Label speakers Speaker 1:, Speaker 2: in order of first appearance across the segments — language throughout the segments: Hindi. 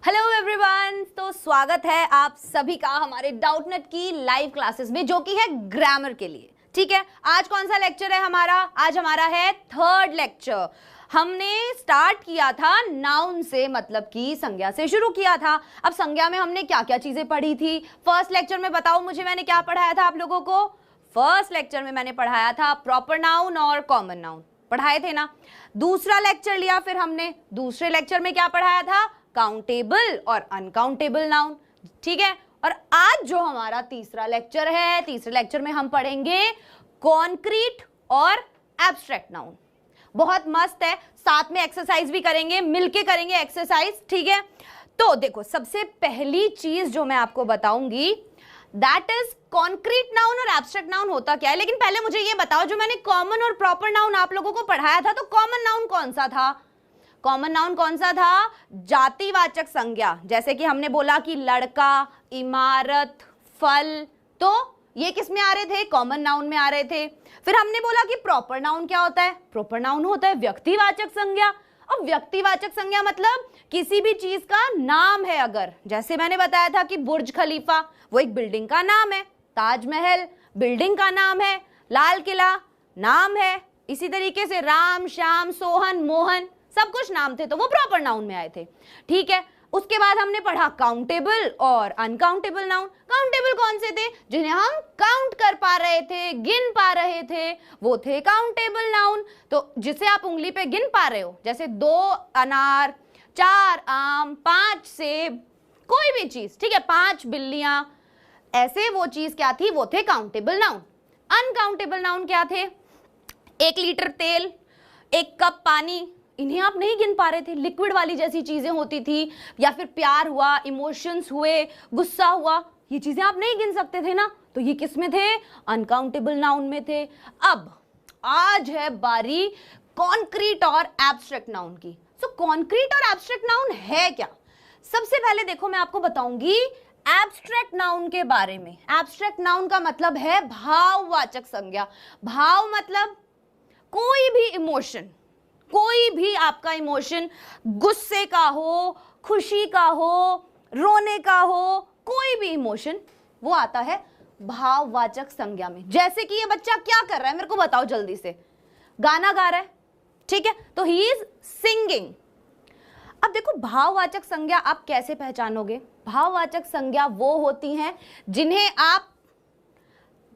Speaker 1: हेलो एवरीवन, तो स्वागत है आप सभी का हमारे डाउटनेट की लाइव क्लासेस में, जो कि है ग्रामर के लिए। ठीक है, आज कौन सा लेक्चर है हमारा? आज हमारा है थर्ड लेक्चर। हमने स्टार्ट किया था नाउन से, मतलब कि संज्ञा से शुरू किया था। अब संज्ञा में हमने क्या क्या चीजें पढ़ी थी? फर्स्ट लेक्चर में बताओ मुझे, मैंने क्या पढ़ाया था आप लोगों को? फर्स्ट लेक्चर में मैंने पढ़ाया था प्रॉपर नाउन और कॉमन नाउन, पढ़ाए थे ना। दूसरा लेक्चर लिया फिर हमने, दूसरे लेक्चर में क्या पढ़ाया था? काउंटेबल और अनकाउंटेबल नाउन। ठीक है, और आज जो हमारा तीसरा लेक्चर है, तीसरे लेक्चर में हम पढ़ेंगे कॉन्क्रीट और एब्स्ट्रैक्ट नाउन। बहुत मस्त है, साथ में एक्सरसाइज भी करेंगे, मिलके करेंगे एक्सरसाइज। ठीक है, तो देखो सबसे पहली चीज जो मैं आपको बताऊंगी दैट इज कॉन्क्रीट नाउन और एब्स्ट्रैक्ट नाउन होता क्या है। लेकिन पहले मुझे ये बताओ, जो मैंने कॉमन और प्रॉपर नाउन आप लोगों को पढ़ाया था, तो कॉमन नाउन कौन सा था? कॉमन नाउन कौन सा था? जातिवाचक संज्ञा। जैसे कि हमने बोला कि लड़का, इमारत, फल, तो ये किस में आ रहे थे? कॉमन नाउन में आ रहे थे। फिर हमने बोला कि प्रॉपर नाउन क्या होता है? प्रॉपर नाउन होता है व्यक्तिवाचक संज्ञा। अब व्यक्तिवाचक संज्ञा मतलब किसी भी चीज का नाम है। अगर जैसे मैंने बताया था कि बुर्ज खलीफा वो एक बिल्डिंग का नाम है, ताजमहल बिल्डिंग का नाम है, लाल किला नाम है, इसी तरीके से राम, श्याम, सोहन, मोहन सब कुछ नाम थे, तो वो प्रॉपर नाउन में आए थे। ठीक है, उसके बाद हमने पढ़ा काउंटेबल और अनकाउंटेबल नाउन। काउंटेबल कौन से थे? जिन्हें हम काउंट कर पा रहे थे, गिन पा रहे थे, वो थे काउंटेबल नाउन। तो जिसे आप उंगली पे गिन पा रहे हो, जैसे 2 अनार, 4 आम, 5 सेब, कोई भी चीज। ठीक है, 5 बिल्लियां, ऐसे वो चीज क्या थी? वो थे काउंटेबल नाउन। अनकाउंटेबल नाउन क्या थे? 1 लीटर तेल, 1 कप पानी, इन्हें आप नहीं गिन पा रहे थे। लिक्विड वाली जैसी चीजें होती थी, या फिर प्यार हुआ, इमोशंस हुए, गुस्सा हुआ, ये चीजें आप नहीं गिन सकते थे ना, तो ये किस में थे? अनकाउंटेबल नाउन में थे। अब आज है बारी कॉन्क्रीट और एब्स्ट्रैक्ट नाउन की। सो कॉन्क्रीट और एब्स्ट्रैक्ट नाउन है क्या? सबसे पहले देखो मैं आपको बताऊंगी एब्स्ट्रैक्ट नाउन के बारे में। एब्स्ट्रैक्ट नाउन का मतलब है भाववाचक संज्ञा। भाव मतलब कोई भी इमोशन, कोई भी आपका इमोशन, गुस्से का हो, खुशी का हो, रोने का हो, कोई भी इमोशन, वो आता है भाववाचक संज्ञा में। जैसे कि ये बच्चा क्या कर रहा है, मेरे को बताओ जल्दी से। गाना गा रहा है, ठीक है, तो ही इज सिंगिंग। अब देखो भाववाचक संज्ञा आप कैसे पहचानोगे? भाववाचक संज्ञा वो होती हैं जिन्हें आप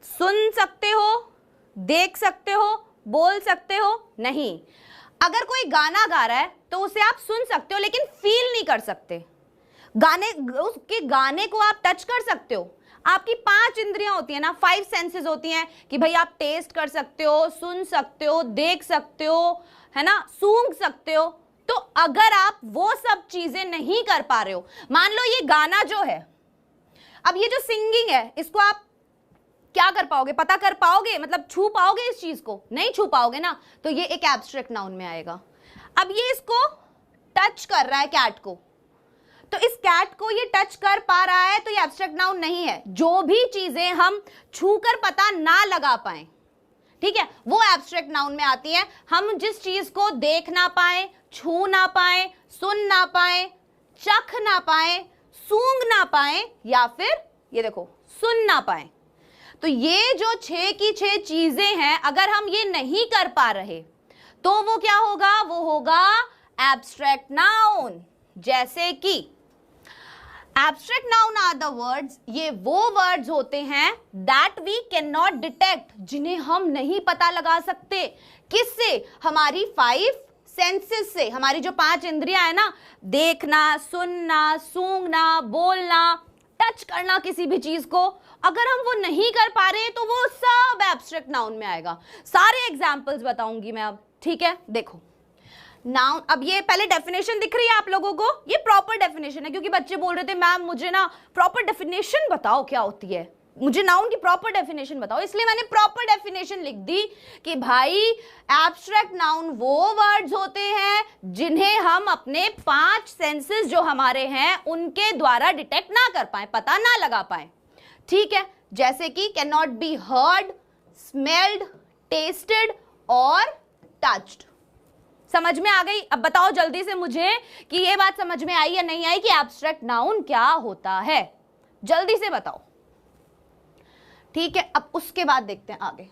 Speaker 1: सुन सकते हो, देख सकते हो, बोल सकते हो नहीं। अगर कोई गाना गा रहा है तो उसे आप सुन सकते हो लेकिन फील नहीं कर सकते। उसके गाने को आप टच कर सकते हो। आपकी 5 इंद्रियां होती है ना, 5 सेंसेस होती हैं कि भाई आप टेस्ट कर सकते हो, सुन सकते हो, देख सकते हो, है ना, सूंघ सकते हो। तो अगर आप वो सब चीजें नहीं कर पा रहे हो, मान लो ये गाना जो है, अब ये जो सिंगिंग है, इसको आप क्या कर पाओगे? पता कर पाओगे? मतलब छू पाओगे इस चीज को? नहीं छू पाओगे ना, तो ये एक एब्स्ट्रैक्ट नाउन में आएगा। अब ये इसको टच कर रहा है कैट को, तो इस कैट को ये टच कर पा रहा है, तो ये एब्स्ट्रैक्ट नाउन नहीं है। जो भी चीजें हम छू कर पता ना लगा पाए, ठीक है, वो एब्स्ट्रैक्ट नाउन में आती है। हम जिस चीज को देख ना पाए, छू ना पाए, सुन ना पाए, चख ना पाए, सूंघ ना पाए, या फिर ये देखो सुन ना पाए, तो ये जो 6 की 6 चीजें हैं, अगर हम ये नहीं कर पा रहे तो वो क्या होगा? वो होगा एब्स्ट्रैक्ट नाउन। जैसे कि abstract noun are the words, ये वो वर्ड्स होते हैं that we can not detect, जिन्हें हम नहीं पता लगा सकते। किससे? हमारी 5 सेंसेस से। हमारी जो 5 इंद्रियां है ना, देखना, सुनना, सूंघना, बोलना, टच करना किसी भी चीज को, अगर हम वो नहीं कर पा रहे तो वो सब एब्स्ट्रैक्ट नाउन में आएगा। सारे एग्जांपल्स बताऊंगी मैं अब, ठीक है। देखो नाउन, अब ये पहले डेफिनेशन दिख रही है आप लोगों को, ये प्रॉपर डेफिनेशन है, क्योंकि बच्चे बोल रहे थे मैम मुझे ना प्रॉपर डेफिनेशन बताओ क्या होती है, मुझे नाउन की प्रॉपर डेफिनेशन बताओ। इसलिए मैंने प्रॉपर डेफिनेशन लिख दी कि भाई एब्स्ट्रैक्ट नाउन वो वर्ड्स होते हैं जिन्हें हम अपने 5 सेंसेस जो हमारे हैं उनके द्वारा डिटेक्ट ना कर पाए, पता ना लगा पाए। ठीक है, जैसे कि can not be heard, smelled, tested और टच्ड। समझ में आ गई? अब बताओ जल्दी से मुझे कि ये बात समझ में आई या नहीं आई कि एब्स्ट्रैक्ट नाउन क्या होता है, जल्दी से बताओ। ठीक है, अब उसके बाद देखते हैं आगे।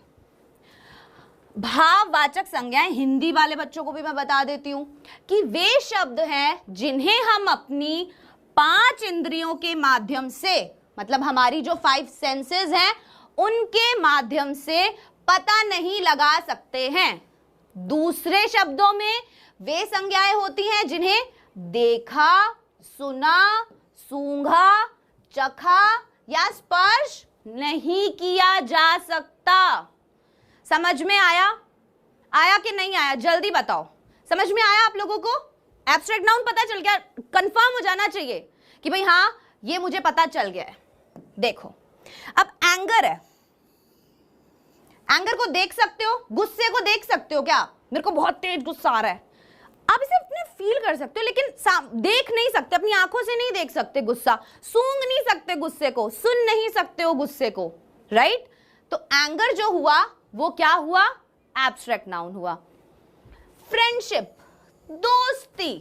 Speaker 1: भाववाचक संज्ञाएं, हिंदी वाले बच्चों को भी मैं बता देती हूं कि वे शब्द हैं जिन्हें हम अपनी 5 इंद्रियों के माध्यम से, मतलब हमारी जो 5 सेंसेस हैं उनके माध्यम से पता नहीं लगा सकते हैं। दूसरे शब्दों में वे संज्ञाएं होती हैं जिन्हें देखा, सुना, सूंघा, चखा या स्पर्श नहीं किया जा सकता। समझ में आया? आया कि नहीं आया? जल्दी बताओ, समझ में आया आप लोगों को? एब्स्ट्रैक्ट नाउन पता चल गया? कंफर्म हो जाना चाहिए कि भाई हाँ ये मुझे पता चल गया है। देखो अब एंगर है, एंगर को देख सकते हो, गुस्से को देख सकते हो क्या? मेरे को बहुत तेज गुस्सा आ रहा है, आप इसे अपने फील कर सकते हो लेकिन देख नहीं सकते, अपनी आंखों से नहीं देख सकते गुस्सा, सूंघ नहीं सकते गुस्से को, सुन नहीं सकते हो गुस्से को, राइट? तो एंगर जो हुआ वो क्या हुआ? एब्स्ट्रैक्ट नाउन हुआ। फ्रेंडशिप, दोस्ती,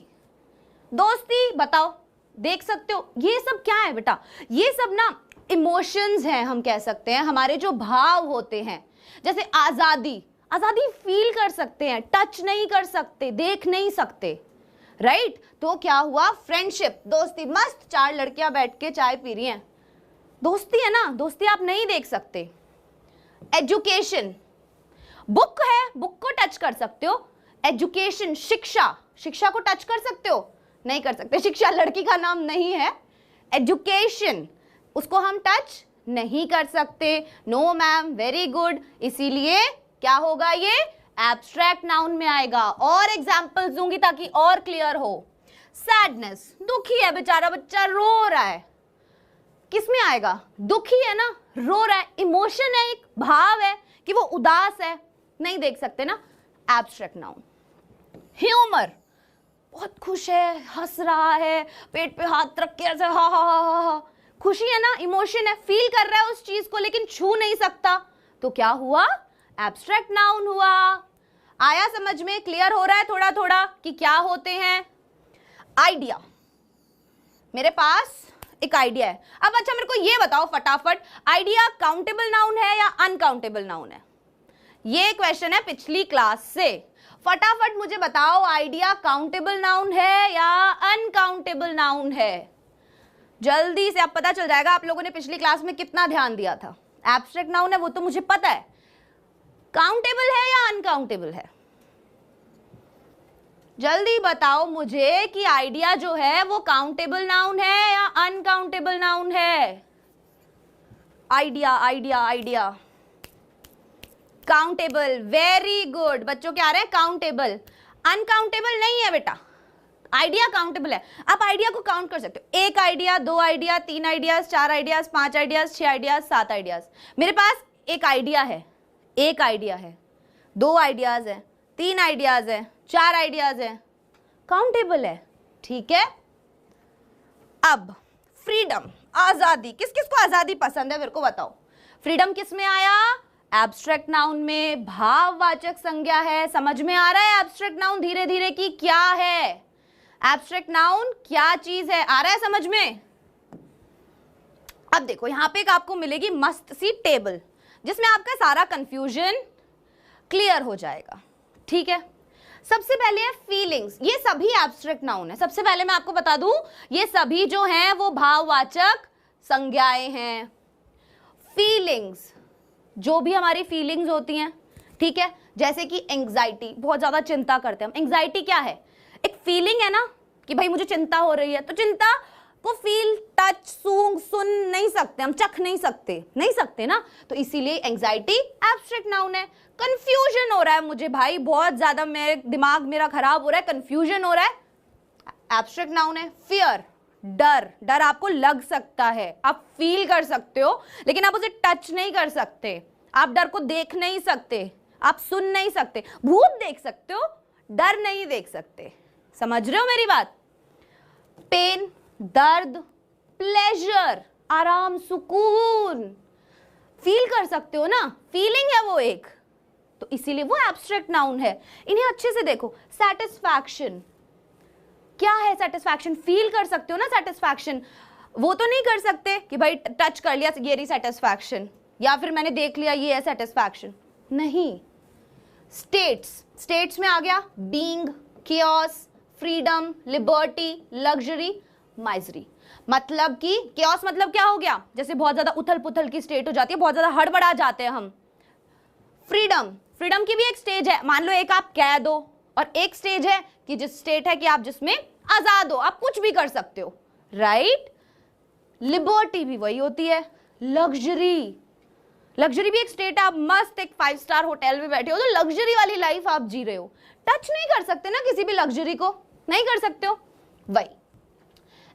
Speaker 1: दोस्ती बताओ देख सकते हो? ये सब क्या है बेटा? ये सब ना इमोशंस हैं, हम कह सकते हैं, हमारे जो भाव होते हैं। जैसे आजादी, आजादी फील कर सकते हैं, टच नहीं कर सकते, देख नहीं सकते, राइट? तो क्या हुआ? फ्रेंडशिप, दोस्ती। मस्त 4 लड़कियां बैठ के चाय पी रही हैं, दोस्ती है ना, दोस्ती आप नहीं देख सकते। एजुकेशन, बुक है, बुक को टच कर सकते हो। एजुकेशन, शिक्षा, शिक्षा को टच कर सकते हो? नहीं कर सकते, शिक्षा लड़की का नाम नहीं है। एजुकेशन, उसको हम टच नहीं कर सकते। No ma'am, very good. इसीलिए क्या होगा? ये एब्स्ट्रैक्ट नाउन में आएगा। और एग्जांपल्स दूंगी ताकि और क्लियर हो। सैडनेस, दुखी है बेचारा बच्चा, रो रहा है, किस में आएगा? दुखी है ना, रो रहा है, इमोशन है, एक भाव है कि वो उदास है, नहीं देख सकते ना, एब्स्ट्रैक्ट नाउन। ह्यूमर, बहुत खुश है, हंस रहा है, पेट पे हाथ रख के ऐसे हा हा हा हा, खुशी है ना, इमोशन है, फील कर रहा है उस चीज को लेकिन छू नहीं सकता, तो क्या हुआ? एब्स्ट्रैक्ट नाउन हुआ। आया समझ में? क्लियर हो रहा है थोड़ा थोड़ा कि क्या होते हैं? आइडिया, मेरे पास एक आइडिया है। अब अच्छा मेरे को ये बताओ फटाफट, आइडिया काउंटेबल नाउन है या अनकाउंटेबल नाउन है? ये क्वेश्चन है पिछली क्लास से। फटाफट मुझे बताओ, आइडिया काउंटेबल नाउन है या अनकाउंटेबल नाउन है? जल्दी से, अब पता चल जाएगा आप लोगों ने पिछली क्लास में कितना ध्यान दिया था। एब्स्ट्रैक्ट नाउन है वो तो मुझे पता है, काउंटेबल है या अनकाउंटेबल है? जल्दी बताओ मुझे कि आइडिया जो है वो काउंटेबल नाउन है या अनकाउंटेबल नाउन है? Idea, idea, idea countable, very good. बच्चों क्या आ रहे हैं? काउंटेबल। अनकाउंटेबल नहीं है बेटा, आइडिया काउंटेबल है। आप आइडिया को काउंट कर सकते हो, 1 idea, 2 idea, 3 ideas, 4 ideas, 5 ideas, 6 ideas, 7 ideas. मेरे पास एक आइडिया है, 1 आइडिया है, 2 आइडियाज है, 3 आइडियाज है, 4 आइडियाज है, काउंटेबल है, ठीक है। अब फ्रीडम, आजादी, किस किस को आजादी पसंद है मेरे को बताओ? फ्रीडम किस में आया? एब्स्ट्रैक्ट नाउन में, भाववाचक संज्ञा है। समझ में आ रहा है एब्स्ट्रैक्ट नाउन धीरे धीरे की क्या है? एब्स्ट्रैक्ट नाउन क्या चीज है, आ रहा है समझ में? अब देखो यहां पे एक आपको मिलेगी मस्त सी टेबल जिसमें आपका सारा कंफ्यूजन क्लियर हो जाएगा, ठीक है। सबसे पहले है फीलिंग्स, ये सभी एब्स्ट्रैक्ट नाउन है। सबसे पहले मैं आपको बता दूं, ये सभी जो हैं वो भाववाचक संज्ञाएं हैं। फीलिंग्स, जो भी हमारी फीलिंग्स होती हैं, ठीक है, जैसे कि एंग्जाइटी, बहुत ज्यादा चिंता करते हैं हम। एंग्जाइटी क्या है? एक फीलिंग है ना कि भाई मुझे चिंता हो रही है, तो चिंता को फील, टच, सूंघ, सुन नहीं सकते हम, चख नहीं सकते ना, तो इसीलिए एंग्जाइटी एब्स्ट्रैक्ट नाउन है। कंफ्यूजन हो रहा है मुझे भाई, बहुत ज्यादा दिमाग मेरा खराब हो रहा है, कंफ्यूजन हो रहा है, एब्स्ट्रैक्ट नाउन है। फियर, डर, डर आपको लग सकता है, आप फील कर सकते हो लेकिन आप उसे टच नहीं कर सकते, आप डर को देख नहीं सकते, आप सुन नहीं सकते। भूत देख सकते हो, डर नहीं देख सकते, समझ रहे हो मेरी बात? पेन, दर्द, प्लेजर, आराम, सुकून, फील कर सकते हो ना, फीलिंग है वो एक, तो इसीलिए वो एब्स्ट्रैक्ट नाउन है। इन्हें अच्छे से देखो। सेटिस्फैक्शन क्या है? सेटिस्फैक्शन फील कर सकते हो ना? सेटिस्फैक्शन वो तो नहीं कर सकते कि भाई टच कर लिया ये रही सेटिस्फैक्शन, या फिर मैंने देख लिया ये है सेटिस्फैक्शन, नहीं। स्टेट्स में आ गया being, chaos, freedom, liberty, luxury, misery. मतलब कि chaos मतलब क्या हो गया? जैसे बहुत ज्यादा उथल पुथल की स्टेट हो जाती है, बहुत ज्यादा हड़बड़ा जाते हैं हम। फ्रीडम की भी एक स्टेज है, मान लो एक आप कैद हो, और एक स्टेज है कि जिस स्टेट है कि आप जिसमें आजाद हो, आप कुछ भी कर सकते हो, राइट। लिबर्टी भी वही होती है। लग्जरी भी एक स्टेट है, आप मस्त एक 5 स्टार होटल में बैठे हो तो लग्जरी वाली लाइफ आप जी रहे हो। टच नहीं कर सकते ना किसी भी लग्जरी को, नहीं कर सकते हो। वही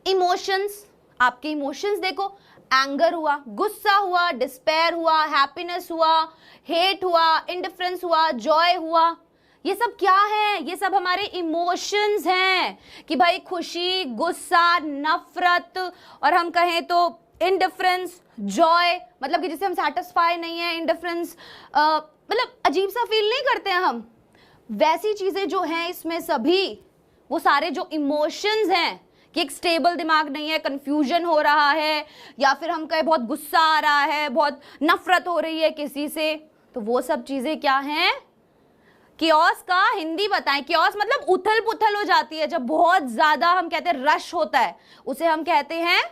Speaker 1: इमोशंस, आपके इमोशंस देखो, एंगर हुआ, गुस्सा हुआ, डिस्पेयर हुआ, हैप्पीनेस हुआ, हेट हुआ, इंडिफरेंस हुआ, जॉय हुआ, ये सब क्या है? ये सब हमारे इमोशंस हैं कि भाई खुशी, गुस्सा, नफरत, और हम कहें तो इंडिफरेंस, जॉय, मतलब कि जिसे हम सेटिस्फाई नहीं है, इंडिफरेंस मतलब अजीब सा फील नहीं करते हैं हम, वैसी चीजें जो हैं इसमें सभी वो सारे जो इमोशंस हैं कि एक स्टेबल दिमाग नहीं है, कंफ्यूजन हो रहा है, या फिर हम कहें बहुत गुस्सा आ रहा है, बहुत नफरत हो रही है किसी से, तो वो सब चीजें क्या हैं? कियोस का हिंदी बताएं। कियोस मतलब उथल पुथल हो जाती है, जब बहुत ज्यादा हम कहते हैं रश होता है, उसे हम कहते हैं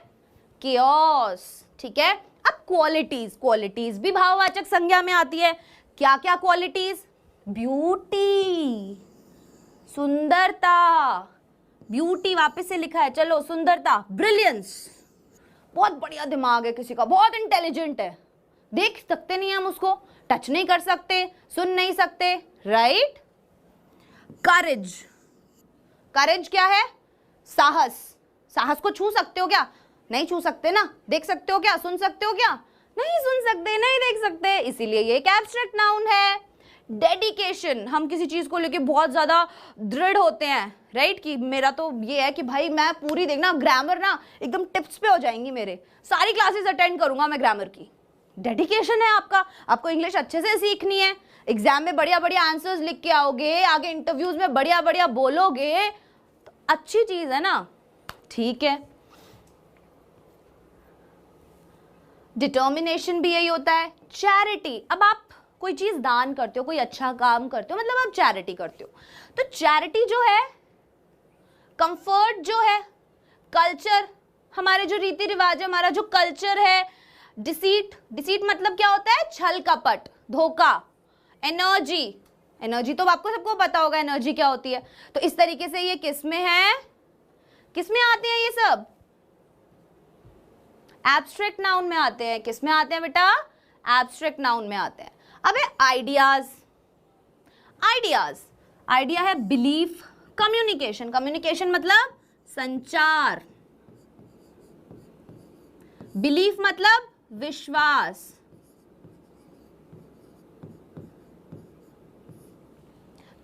Speaker 1: कियोस, ठीक है। अब क्वालिटीज भी भाववाचक संज्ञा में आती है। क्या क्या क्वालिटीज? ब्यूटी, सुंदरता, ब्यूटी वापस से लिखा है, चलो सुंदरता, ब्रिलियंस, बहुत बढ़िया दिमाग है किसी का, बहुत इंटेलिजेंट है, देख सकते नहीं हम उसको, टच नहीं कर सकते, सुन नहीं सकते, राइट। करेज क्या है? साहस को छू सकते हो क्या? नहीं छू सकते ना। देख सकते हो क्या? सुन सकते हो क्या? नहीं सुन सकते, नहीं देख सकते, इसीलिए ये एक एब्स्ट्रैक्ट नाउन है। डेडिकेशन, हम किसी चीज को लेके बहुत ज्यादा दृढ़ होते हैं, राइट, कि मेरा तो ये है कि भाई मैं पूरी देखना ग्रामर ना एकदम टिप्स पे हो जाएंगी, मेरे सारी क्लासेस अटेंड करूंगा मैं ग्रामर की। डेडिकेशन है आपका, आपको इंग्लिश अच्छे से सीखनी है, एग्जाम में बढ़िया बढ़िया आंसर्स लिख के आओगे, आगे इंटरव्यूज में बढ़िया बढ़िया बोलोगे, तो अच्छी चीज है ना, ठीक है। डिटर्मिनेशन भी यही होता है। चैरिटी, अब आप कोई चीज दान करते हो, कोई अच्छा काम करते हो, मतलब आप चैरिटी करते हो, तो चैरिटी जो है, कंफर्ट जो है, कल्चर, हमारे जो रीति रिवाज है, हमारा जो कल्चर है, डिसीट मतलब क्या होता है? छल कपट, धोखा। एनर्जी तो आपको सबको पता होगा एनर्जी क्या होती है, तो इस तरीके से ये किस में है, किस में आते हैं ये सब? एब्स्ट्रैक्ट नाउन में आते हैं। किस में आते हैं बेटा? एब्स्ट्रैक्ट नाउन में आते हैं। अब है आइडिया है बिलीफ, कम्युनिकेशन मतलब संचार, बिलीफ मतलब विश्वास,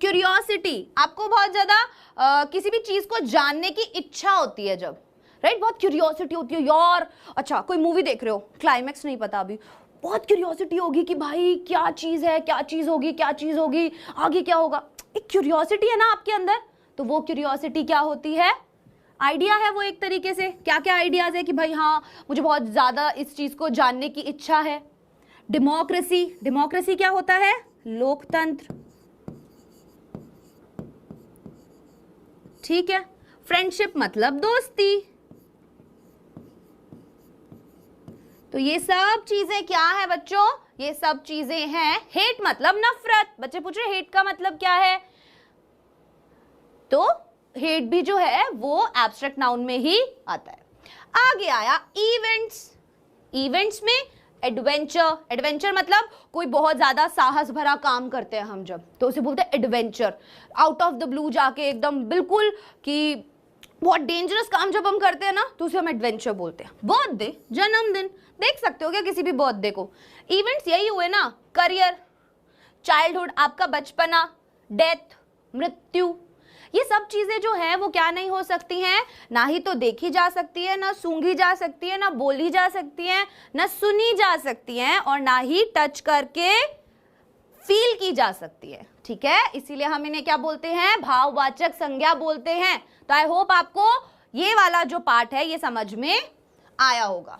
Speaker 1: क्यूरियोसिटी, आपको बहुत ज्यादा किसी भी चीज को जानने की इच्छा होती है जब, राइट, बहुत क्यूरियोसिटी होती है यार। अच्छा कोई मूवी देख रहे हो, क्लाइमैक्स नहीं पता अभी, बहुत क्यूरियोसिटी होगी कि भाई क्या चीज है, क्या चीज होगी, आगे क्या होगा, एक क्यूरियोसिटी है ना आपके अंदर, तो वो क्यूरियोसिटी क्या होती है? आइडिया है वो एक तरीके से। क्या क्या आइडियाज है कि भाई हाँ मुझे बहुत ज्यादा इस चीज को जानने की इच्छा है। डेमोक्रेसी क्या होता है? लोकतंत्र, ठीक है। फ्रेंडशिप मतलब दोस्ती। तो ये सब चीजें क्या है बच्चों? ये सब चीजें हैं। हेट मतलब नफरत, बच्चे पूछ रहे हेट का मतलब क्या है, तो हेट भी जो है वो एब्स्ट्रैक्ट नाउन में ही आता है। आगे आया इवेंट्स में एडवेंचर मतलब कोई बहुत ज्यादा साहस भरा काम करते हैं हम जब, तो उसे बोलते हैं adventure. Out of the blue जाके एकदम बिल्कुल कि बहुत डेंजरस काम जब हम करते हैं ना, तो उसे हम एडवेंचर बोलते हैं। बर्थडे, जन्मदिन, देख सकते हो क्या किसी भी बर्थडे को? इवेंट्स यही हुए ना, करियर, चाइल्डहुड, आपका बचपना, डेथ, मृत्यु, ये सब चीजें जो हैं वो क्या नहीं हो सकती हैं? ना ही तो देखी जा सकती है, ना सूंघी जा सकती है, ना बोली जा सकती है, ना सुनी जा सकती हैं, और ना ही टच करके फील की जा सकती है, ठीक है, इसीलिए हम इन्हें क्या बोलते हैं, भाववाचक संज्ञा बोलते हैं। तो आई होप आपको ये वाला जो पार्ट है ये समझ में आया होगा।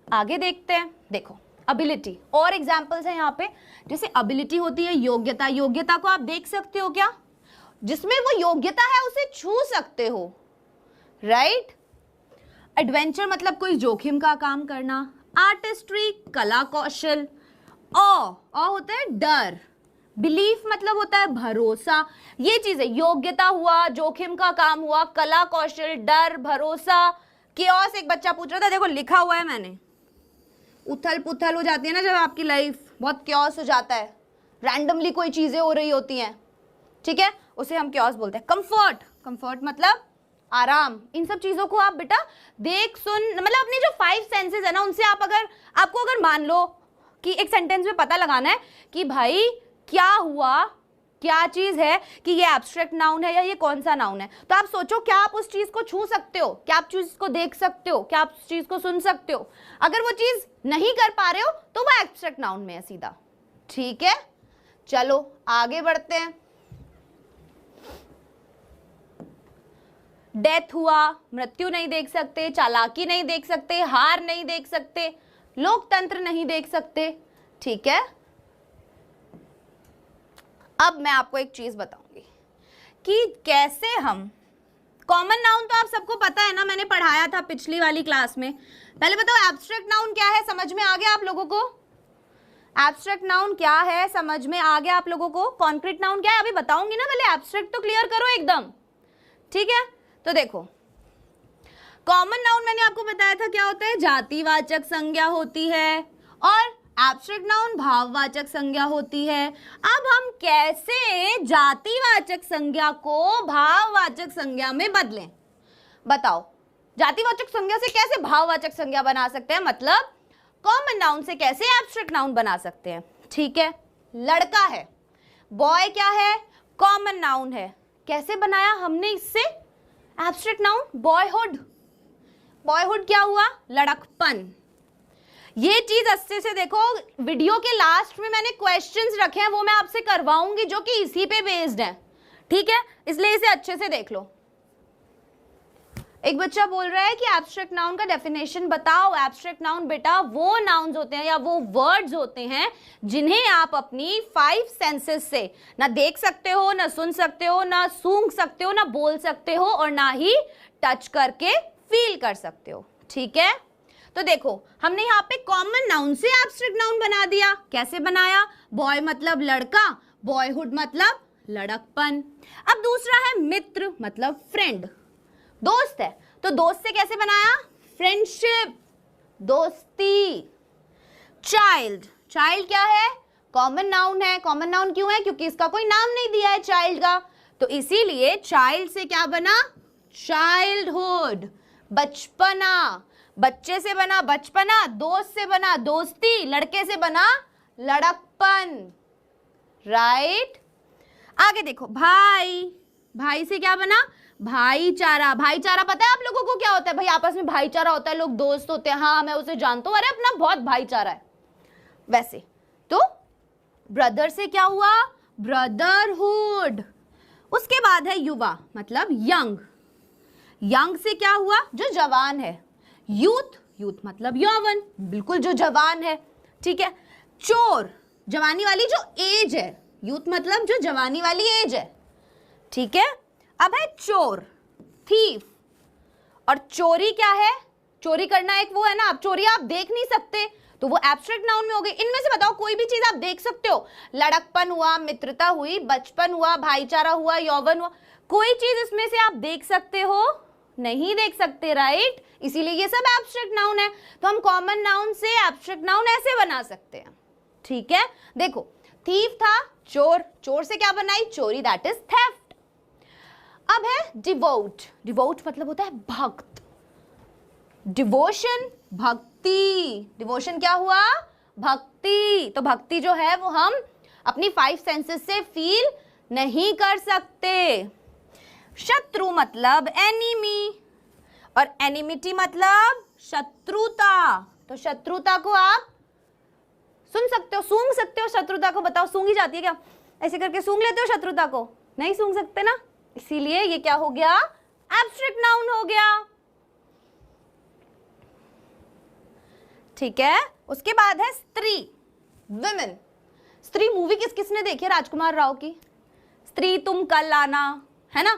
Speaker 1: आगे देखते हैं। देखो अबिलिटी, और एग्जाम्पल्स हैं यहाँ पे। जैसे अबिलिटी होती है योग्यता, योग्यता को आप देख सकते हो क्या, जिसमें वो योग्यता है उसे छू सकते हो, राइट। एडवेंचर मतलब कोई जोखिम का काम करना। आर्टिस्ट्री कला कौशल। ऑ होता है डर। बिलीफ मतलब होता है भरोसा। ये चीजें योग्यता हुआ, जोखिम का काम हुआ, कला कौशल, डर, भरोसा। केओस एक बच्चा पूछ रहा था, देखो लिखा हुआ है मैंने, उथल पुथल हो जाती है ना जब आपकी लाइफ, बहुत क्योस हो जाता है, रैंडमली कोई चीजें हो रही होती हैं, ठीक है, उसे हम क्योस बोलते हैं। कंफर्ट, कंफर्ट मतलब आराम। इन सब चीजों को आप बेटा देख सुन, मतलब अपनी जो 5 सेंसेस है ना उनसे आप आपको अगर मान लो कि एक सेंटेंस में पता लगाना है कि भाई क्या हुआ, क्या चीज है, कि ये एब्स्ट्रैक्ट नाउन है या ये कौन सा नाउन है, तो आप सोचो क्या आप उस चीज को छू सकते हो, क्या आप चीज को देख सकते हो, क्या आप उस चीज को सुन सकते हो। अगर वो चीज नहीं कर पा रहे हो तो वो एब्स्ट्रैक्ट नाउन में है सीधा, ठीक है। चलो आगे बढ़ते हैं। डेथ हुआ, मृत्यु नहीं देख सकते, चालाकी नहीं देख सकते, हार नहीं देख सकते, लोकतंत्र नहीं देख सकते, ठीक है। अब मैं आपको एक चीज बताऊंगी कि कैसे हम कॉमन नाउन, तो आप सबको पता है ना, मैंने पढ़ाया था पिछली वाली क्लास में। पहले बताओ एब्स्ट्रैक्ट नाउन क्या है, समझ में आ गया आप लोगों को? एब्स्ट्रैक्ट नाउन क्या है समझ में आ गया आप लोगों को? कॉन्क्रीट नाउन क्या है अभी बताऊंगी ना, पहले एब्स्ट्रैक्ट तो क्लियर करो एकदम, ठीक है। तो देखो कॉमन नाउन मैंने आपको बताया था क्या होता है, जातिवाचक संज्ञा होती है, और एब्स्ट्रैक्ट नाउन भाववाचक संज्ञा होती है। अब हम कैसे जातिवाचक संज्ञा को भाववाचक संज्ञा में बदलें, बताओ। जातिवाचक संज्ञा से कैसे भाववाचक संज्ञा बना सकते हैं, मतलब कॉमन नाउन से कैसे एब्स्ट्रैक्ट नाउन बना सकते हैं, ठीक है। लड़का है, बॉय क्या है, कॉमन नाउन है, कैसे बनाया हमने इससे एब्स्ट्रैक्ट नाउन, बॉयहुड। बॉयहुड क्या हुआ, लड़कपन। ये चीज अच्छे से देखो, वीडियो के लास्ट में मैंने क्वेश्चंस रखे हैं, वो मैं आपसे करवाऊंगी जो कि इसी पे बेस्ड है, ठीक है, इसलिए इसे अच्छे से देख लो। एक बच्चा बोल रहा है कि एब्स्ट्रैक्ट नाउन का डेफिनेशन बताओ। एब्स्ट्रैक्ट नाउन बेटा वो नाउन्स होते हैं या वो वर्ड्स होते हैं जिन्हें आप अपनी 5 सेंसेस से ना देख सकते हो, ना सुन सकते हो, ना सूंघ सकते हो, ना बोल सकते हो, और ना ही टच करके फील कर सकते हो, ठीक है। तो देखो हमने यहाँ पे कॉमन नाउन से एब्स्ट्रैक्ट नाउन बना दिया। कैसे बनाया, बॉय मतलब लड़का, बॉयहुड मतलब लड़कपन। अब दूसरा है मित्र मतलब फ्रेंड, दोस्त है, तो दोस्त से कैसे बनाया, फ्रेंडशिप, दोस्ती। चाइल्ड, चाइल्ड क्या है, कॉमन नाउन है। कॉमन नाउन क्यों है, क्योंकि इसका कोई नाम नहीं दिया है चाइल्ड का, तो इसीलिए चाइल्ड से क्या बना, चाइल्डहुड, बचपना। बच्चे से बना बचपना, दोस्त से बना दोस्ती, लड़के से बना लड़कपन, राइट। आगे देखो भाई, भाई से क्या बना, भाईचारा। भाईचारा पता है आप लोगों को क्या होता है, भाई आपस में भाईचारा होता है, लोग दोस्त होते हैं, हाँ मैं उसे जानता हूं, अरे अपना बहुत भाईचारा है वैसे। तो ब्रदर से क्या हुआ, ब्रदरहुड। उसके बाद है युवा मतलब यंग, यंग से क्या हुआ, जो जवान है। यूथ, यूथ मतलब यौवन, बिल्कुल जो जवान है, ठीक है। चोर, जवानी वाली जो एज है, यूथ मतलब जो जवानी वाली एज है, ठीक है। अब है चोर, थीफ, और चोरी क्या है, चोरी करना एक वो है ना, आप चोरी आप देख नहीं सकते तो वो एब्स्ट्रैक्ट नाउन में हो गई। इनमें से बताओ कोई भी चीज आप देख सकते हो, लड़कपन हुआ, मित्रता हुई, बचपन हुआ, भाईचारा हुआ, यौवन हुआ, कोई चीज इसमें से आप देख सकते हो, नहीं देख सकते, राइट। इसीलिए ये सब एब्स्ट्रैक्ट नाउन है। तो हम कॉमन नाउन से एब्स्ट्रैक्ट नाउन ऐसे बना सकते हैं, ठीक है। देखो थीफ था, चोर, चोर से क्या बनाई, चोरी, दैट इज थेफ्ट। अब है डिवोट, डिवोट मतलब होता है भक्त, डिवोशन भक्ति, डिवोशन क्या हुआ, भक्ति। तो भक्ति जो है वो हम अपनी 5 सेंसेस से फील नहीं कर सकते। शत्रु मतलब एनिमी, और एनिमिटी मतलब शत्रुता। तो शत्रुता को आप सुन सकते हो, सूंघ सकते हो शत्रुता को, बताओ सूंघी जाती है क्या? ऐसे करके सूंघ लेते हो शत्रुता को? नहीं सूंघ सकते ना, इसीलिए ये क्या हो गया? एब्स्ट्रैक्ट नाउन हो गया। ठीक है, उसके बाद है स्त्री, विमेन। स्त्री मूवी किस किसने देखी है राजकुमार राव की? स्त्री तुम कल आना, है ना?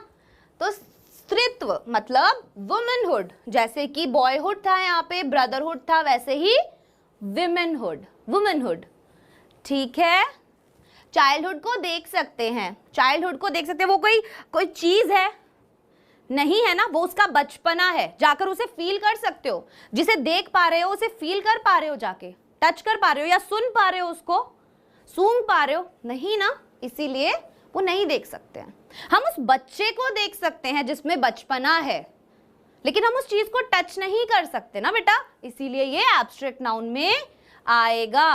Speaker 1: तो स्त्रीत्व मतलब वुमेनहुड, जैसे कि बॉयहुड था यहाँ पे, ब्रदरहुड था, वैसे ही विमेनहुड, वुमेनहुड। ठीक है, चाइल्डहुड को देख सकते हैं, चाइल्डहुड को देख सकते हैं, वो कोई चीज है नहीं, है ना? वो उसका बचपना है, जाकर उसे फील कर सकते हो, जिसे देख पा रहे हो उसे फील कर पा रहे हो, जाके टच कर पा रहे हो, या सुन पा रहे हो उसको, सूंघ पा रहे हो नहीं ना, इसीलिए वो नहीं देख सकते हैं। हम उस बच्चे को देख सकते हैं जिसमें बचपना है, लेकिन हम उस चीज को टच नहीं कर सकते ना बेटा, इसीलिए ये एब्स्ट्रैक्ट नाउन में आएगा।